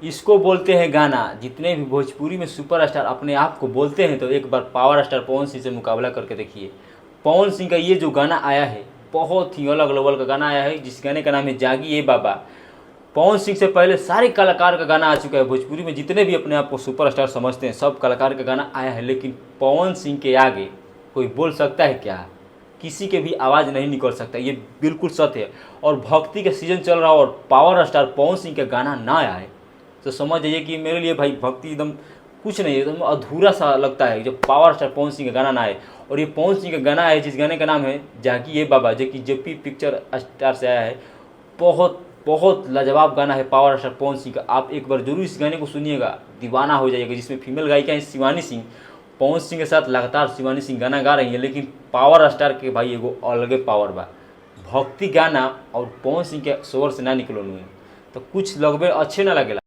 इसको बोलते हैं गाना। जितने भी भोजपुरी में सुपरस्टार अपने आप को बोलते हैं तो एक बार पावर स्टार पवन सिंह से मुकाबला करके देखिए। पवन सिंह का ये जो गाना आया है बहुत ही अलग लेवल का गाना आया है, जिस गाने का नाम है जागी ए बाबा। पवन सिंह से पहले सारे कलाकार का गाना आ चुका है भोजपुरी में, जितने भी अपने आप को सुपरस्टार समझते हैं सब कलाकार का गाना आया है, लेकिन पवन सिंह के आगे कोई बोल सकता है क्या? किसी के भी आवाज़ नहीं निकल सकता, ये बिल्कुल सत्य है। और भक्ति का सीजन चल रहा हो और पावर स्टार पवन सिंह का गाना ना आए तो समझ जाइए कि मेरे लिए भाई भक्ति एकदम कुछ नहीं, एकदम अधूरा सा लगता है जब पावर स्टार पवन सिंह का गाना ना आए। और ये पवन सिंह का गाना है जिस गाने का नाम है जागी ए बाबा, जो कि जेपी पिक्चर स्टार से आया है। बहुत बहुत लाजवाब गाना है पावर स्टार पवन सिंह का, आप एक बार जरूर इस गाने को सुनिएगा, दीवाना हो जाइएगा। जिसमें फीमेल गायिका है शिवानी सिंह, पवन सिंह के साथ लगातार शिवानी सिंह गाना गा रही है, लेकिन पावर स्टार के भाई एगो अलगे पावर बा। भक्ति गाना और पवन सिंह के स्वर से ना निकलो तो कुछ लगभग अच्छे ना लगेला।